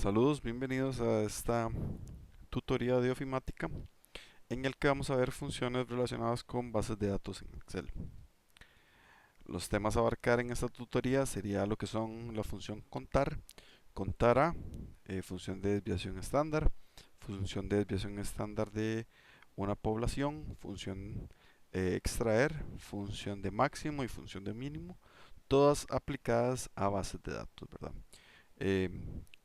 Saludos, bienvenidos a esta tutoría de ofimática en el que vamos a ver funciones relacionadas con bases de datos en Excel. Los temas a abarcar en esta tutoría sería lo que son la función contar, contar a, función de desviación estándar, función de desviación estándar de una población, función extraer, función de máximo y función de mínimo, todas aplicadas a bases de datos, ¿verdad? Eh,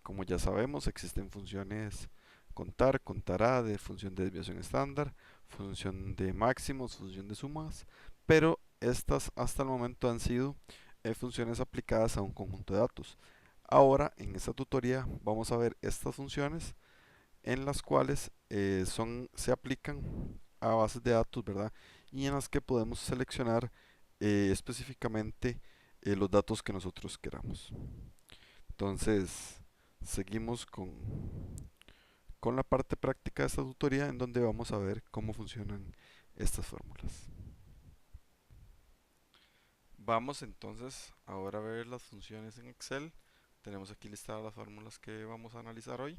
Como ya sabemos, existen funciones contar, contará, de función de desviación estándar, función de máximos, función de sumas, pero estas hasta el momento han sido funciones aplicadas a un conjunto de datos. Ahora, en esta tutoría, vamos a ver estas funciones en las cuales se aplican a bases de datos, ¿verdad? Y en las que podemos seleccionar específicamente los datos que nosotros queramos. Entonces, seguimos con la parte práctica de esta tutoría en donde vamos a ver cómo funcionan estas fórmulas. Vamos entonces ahora a ver las funciones en Excel. Tenemos aquí listadas las fórmulas que vamos a analizar hoy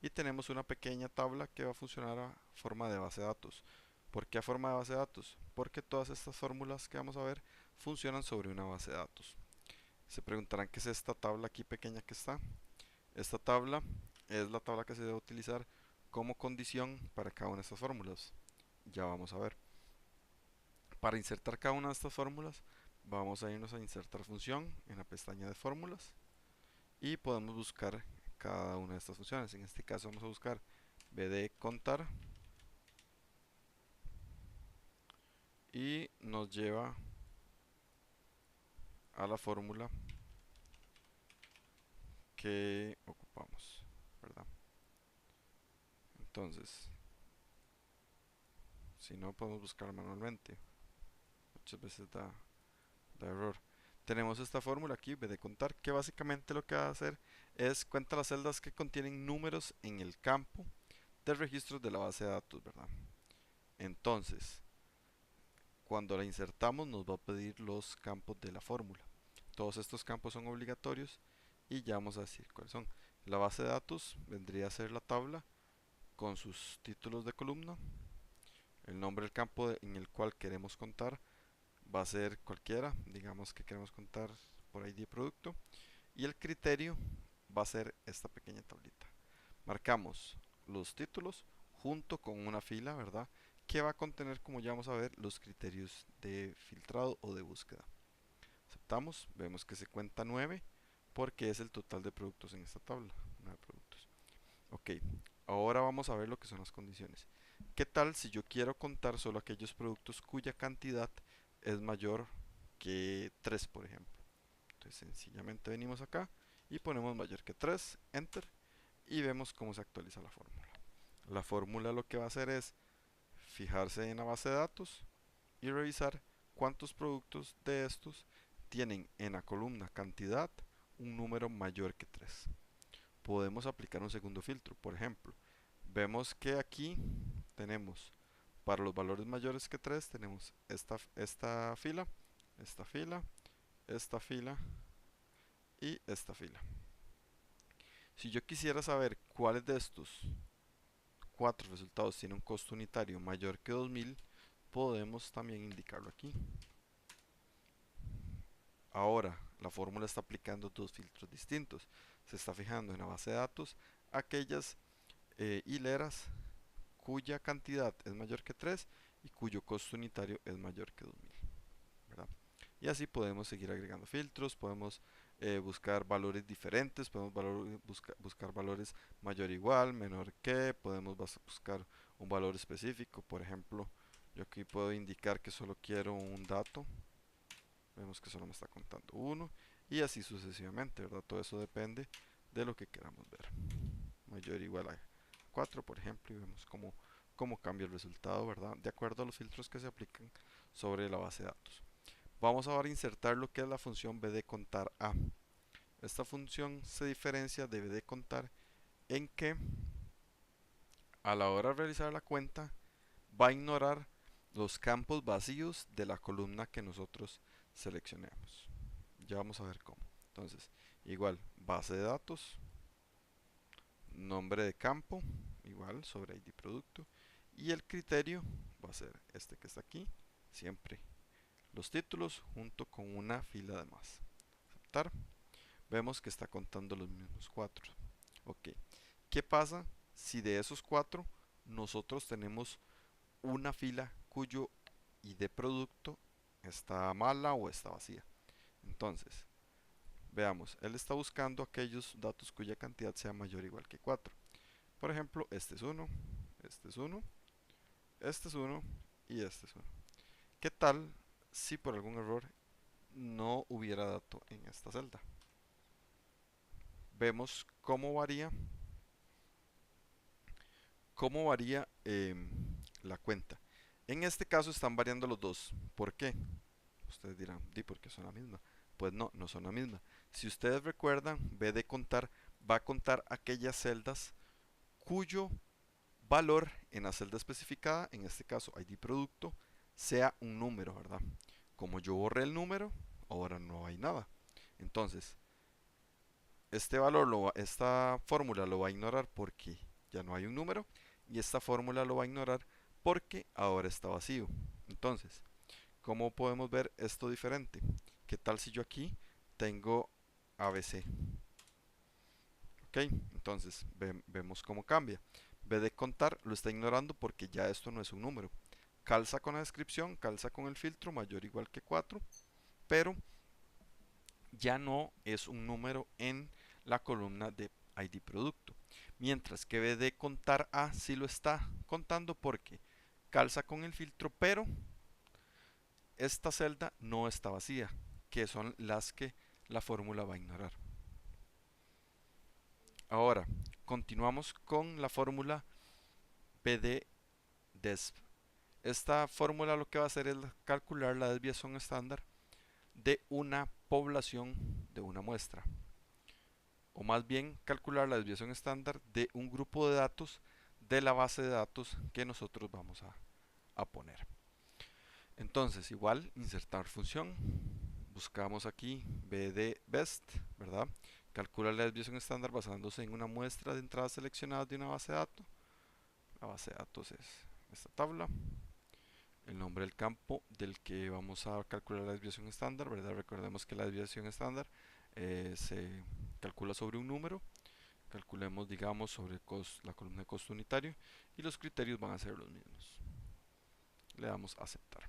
y tenemos una pequeña tabla que va a funcionar a forma de base de datos. ¿Por qué a forma de base de datos? Porque todas estas fórmulas que vamos a ver funcionan sobre una base de datos. Se preguntarán qué es esta tabla aquí pequeña que está. Esta tabla es la tabla que se debe utilizar como condición para cada una de estas fórmulas. Ya vamos a ver. Para insertar cada una de estas fórmulas, vamos a irnos a insertar función en la pestaña de fórmulas y podemos buscar cada una de estas funciones. En este caso vamos a buscar bd contar y nos lleva a la fórmula que ocupamos, ¿verdad? Entonces, si no podemos buscar manualmente, muchas veces da error. Tenemos esta fórmula aquí, b de contar, que básicamente lo que va a hacer es cuenta las celdas que contienen números en el campo de registros de la base de datos, ¿verdad? Entonces, cuando la insertamos nos va a pedir los campos de la fórmula. Todos estos campos son obligatorios y ya vamos a decir cuáles son. La base de datos vendría a ser la tabla con sus títulos de columna. El nombre del campo en el cual queremos contar va a ser cualquiera, digamos que queremos contar por ID de producto, y el criterio va a ser esta pequeña tablita. Marcamos los títulos junto con una fila, ¿verdad? Que va a contener, como ya vamos a ver, los criterios de filtrado o de búsqueda. Aceptamos, vemos que se cuenta 9 porque es el total de productos en esta tabla, 9 productos. Ok, ahora vamos a ver lo que son las condiciones. ¿Qué tal si yo quiero contar solo aquellos productos cuya cantidad es mayor que 3, por ejemplo? Entonces sencillamente venimos acá y ponemos mayor que 3, enter, y vemos cómo se actualiza la fórmula. La fórmula lo que va a hacer es fijarse en la base de datos y revisar cuántos productos de estos tienen en la columna cantidad un número mayor que 3. Podemos aplicar un segundo filtro, por ejemplo, vemos que aquí tenemos para los valores mayores que 3 tenemos esta fila, esta fila, esta fila y esta fila. Si yo quisiera saber cuáles de estos 4 resultados tienen un costo unitario mayor que 2000, podemos también indicarlo aquí. Ahora, la fórmula está aplicando dos filtros distintos. Se está fijando en la base de datos aquellas hileras cuya cantidad es mayor que 3 y cuyo costo unitario es mayor que 2000, ¿verdad? Y así podemos seguir agregando filtros, podemos buscar valores diferentes, podemos buscar valores mayor o igual, menor que, podemos buscar un valor específico, por ejemplo, yo aquí puedo indicar que solo quiero un dato, vemos que solo me está contando uno, y así sucesivamente, ¿verdad? Todo eso depende de lo que queramos ver. Mayor o igual a 4, por ejemplo, y vemos cómo cambia el resultado, ¿verdad? De acuerdo a los filtros que se aplican sobre la base de datos. Vamos ahora a insertar lo que es la función bd contar a. Esta función se diferencia de bd contar en que a la hora de realizar la cuenta va a ignorar los campos vacíos de la columna que nosotros seleccionemos. Ya vamos a ver cómo. Entonces, igual, base de datos, nombre de campo, igual sobre ID producto, y el criterio va a ser este que está aquí, siempre los títulos junto con una fila de más. Aceptar. Vemos que está contando los mismos 4. Ok, ¿qué pasa si de esos 4 nosotros tenemos una fila cuyo ID producto está mala o está vacía? Entonces, veamos, él está buscando aquellos datos cuya cantidad sea mayor o igual que 4. Por ejemplo, este es 1, este es 1, este es 1 y este es 1. ¿Qué tal si por algún error no hubiera dato en esta celda? Vemos cómo varía la cuenta. En este caso están variando los dos. ¿Por qué? Ustedes dirán, di porque son la misma. Pues no, no son la misma. Si ustedes recuerdan, B de contar va a contar aquellas celdas cuyo valor en la celda especificada, en este caso ID producto, sea un número, ¿verdad? Como yo borré el número, ahora no hay nada. Entonces, esta fórmula lo va a ignorar porque ya no hay un número y esta fórmula lo va a ignorar porque ahora está vacío. Entonces, ¿cómo podemos ver esto diferente? ¿Qué tal si yo aquí tengo ABC? Ok, entonces vemos cómo cambia. B de contar lo está ignorando porque ya esto no es un número. Calza con la descripción, calza con el filtro mayor o igual que 4, pero ya no es un número en la columna de ID producto. Mientras que B de contar A sí lo está contando porque calza con el filtro, pero esta celda no está vacía, que son las que la fórmula va a ignorar. Ahora, continuamos con la fórmula PDDESP. Esta fórmula lo que va a hacer es calcular la desviación estándar de una población de una muestra, o más bien calcular la desviación estándar de un grupo de datos de la base de datos que nosotros vamos a poner. Entonces, igual, insertar función, buscamos aquí BDBEST, ¿verdad? Calcula la desviación estándar basándose en una muestra de entradas seleccionadas de una base de datos. La base de datos es esta tabla. El nombre del campo del que vamos a calcular la desviación estándar, ¿verdad? Recordemos que la desviación estándar se calcula sobre un número. Calculemos, digamos, sobre la columna de costo unitario y los criterios van a ser los mismos. Le damos a aceptar.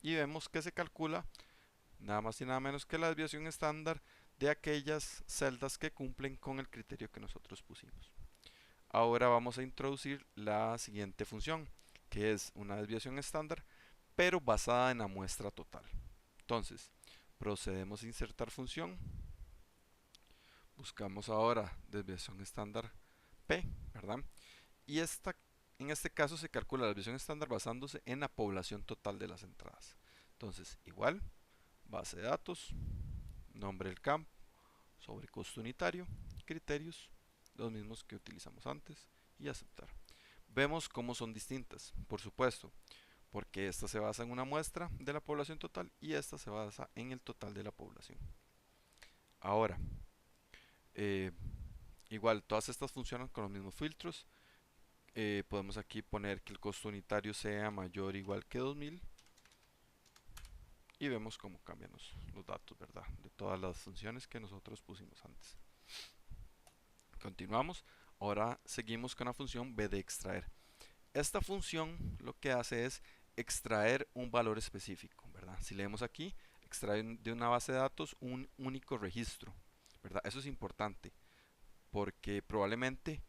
Y vemos que se calcula nada más y nada menos que la desviación estándar de aquellas celdas que cumplen con el criterio que nosotros pusimos. Ahora vamos a introducir la siguiente función, que es una desviación estándar, pero basada en la muestra total. Entonces, procedemos a insertar función. Buscamos ahora desviación estándar P, ¿verdad? Y en este caso se calcula la desviación estándar basándose en la población total de las entradas. Entonces, igual, base de datos, nombre del campo, sobre costo unitario, criterios, los mismos que utilizamos antes, y aceptar. Vemos cómo son distintas, por supuesto, porque esta se basa en una muestra de la población total y esta se basa en el total de la población. Ahora, eh, igual, todas estas funcionan con los mismos filtros. Podemos aquí poner que el costo unitario sea mayor o igual que 2000 y vemos cómo cambian los datos, ¿verdad? De todas las funciones que nosotros pusimos antes. Continuamos. Ahora seguimos con la función B de extraer. Esta función lo que hace es extraer un valor específico, ¿verdad? Si leemos aquí, extrae de una base de datos un único registro, ¿verdad? Eso es importante porque probablemente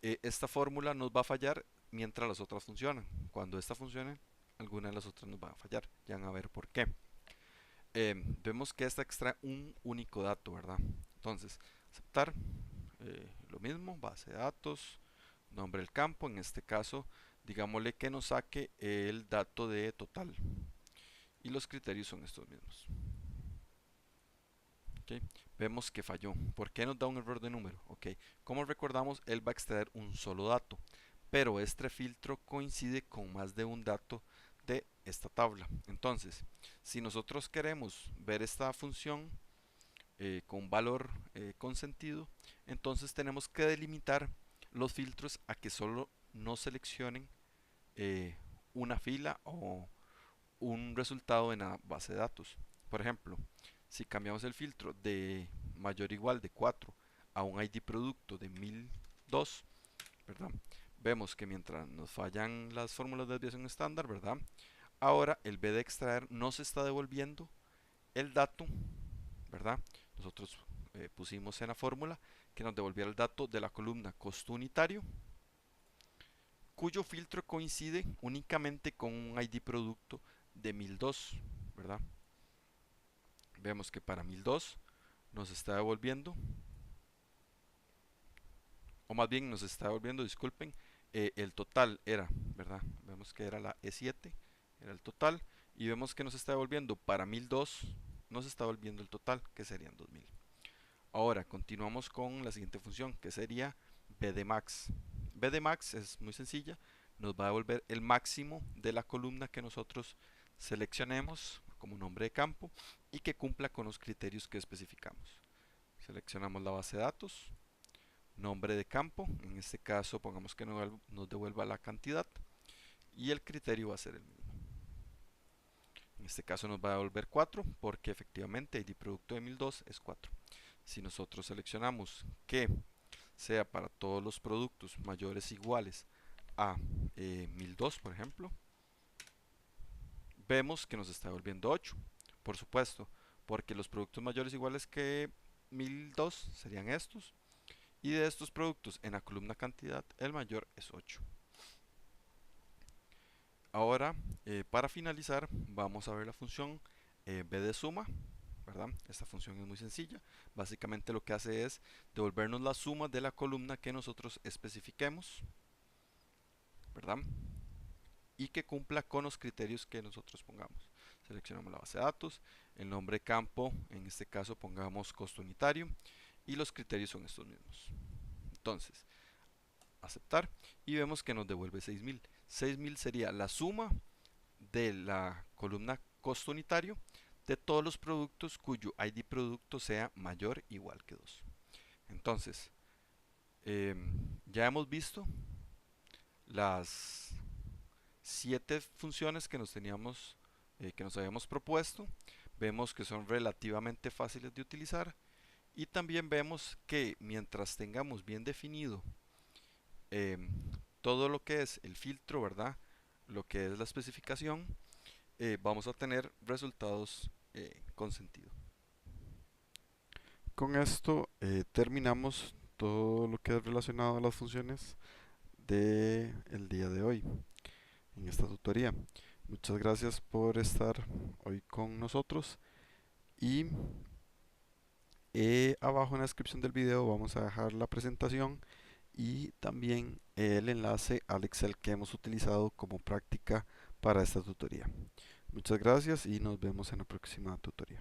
esta fórmula nos va a fallar mientras las otras funcionan. Cuando esta funcione, alguna de las otras nos va a fallar. Ya van a ver por qué. Vemos que esta extrae un único dato, ¿verdad? Entonces, aceptar, lo mismo, base de datos, nombre del campo, en este caso, digámosle que nos saque el dato de total. Y los criterios son estos mismos. ¿Okay? Vemos que falló. ¿Por qué nos da un error de número? Okay. Como recordamos, él va a extraer un solo dato, pero este filtro coincide con más de un dato de esta tabla. Entonces, si nosotros queremos ver esta función con valor consentido, entonces tenemos que delimitar los filtros a que solo no seleccionen eh, una fila o un resultado en la base de datos. Por ejemplo, si cambiamos el filtro de mayor o igual de 4 a un ID producto de 1002, ¿verdad? Vemos que mientras nos fallan las fórmulas de desviación estándar, ¿verdad? Ahora el B de extraer no se está devolviendo el dato, ¿verdad? Nosotros pusimos en la fórmula que nos devolviera el dato de la columna costo unitario, cuyo filtro coincide únicamente con un ID producto de 1002, ¿verdad? Vemos que para 1002 nos está devolviendo, o más bien nos está devolviendo, disculpen, el total era, ¿verdad? Vemos que era la E7, era el total, y vemos que nos está devolviendo para 1002, nos está devolviendo el total, que serían 2000. Ahora continuamos con la siguiente función, que sería bdmax. Bdmax es muy sencilla, nos va a devolver el máximo de la columna que nosotros seleccionemos como nombre de campo y que cumpla con los criterios que especificamos. Seleccionamos la base de datos, nombre de campo, en este caso pongamos que nos devuelva la cantidad y el criterio va a ser el mismo. En este caso nos va a devolver 4 porque efectivamente ID producto de 1002 es 4. Si nosotros seleccionamos que sea para todos los productos mayores o iguales a 1002, por ejemplo, vemos que nos está devolviendo 8. Por supuesto, porque los productos mayores o iguales que 1002 serían estos, y de estos productos en la columna cantidad el mayor es 8. Ahora, para finalizar, vamos a ver la función b de suma, ¿verdad? Esta función es muy sencilla. Básicamente lo que hace es devolvernos la suma de la columna que nosotros especifiquemos, ¿verdad? Y que cumpla con los criterios que nosotros pongamos. Seleccionamos la base de datos, el nombre de campo, en este caso pongamos costo unitario, y los criterios son estos mismos. Entonces, aceptar, y vemos que nos devuelve 6000. 6000 sería la suma de la columna costo unitario de todos los productos cuyo ID producto sea mayor o igual que 2. Entonces, ya hemos visto las 7 funciones que que nos habíamos propuesto. Vemos que son relativamente fáciles de utilizar y también vemos que mientras tengamos bien definido em, todo lo que es el filtro, ¿verdad? Lo que es la especificación, vamos a tener resultados con sentido. Con esto terminamos todo lo que es relacionado a las funciones del día de hoy en esta tutoría. Muchas gracias por estar hoy con nosotros y abajo en la descripción del video vamos a dejar la presentación y también el enlace al Excel que hemos utilizado como práctica para esta tutoría. Muchas gracias y nos vemos en la próxima tutoría.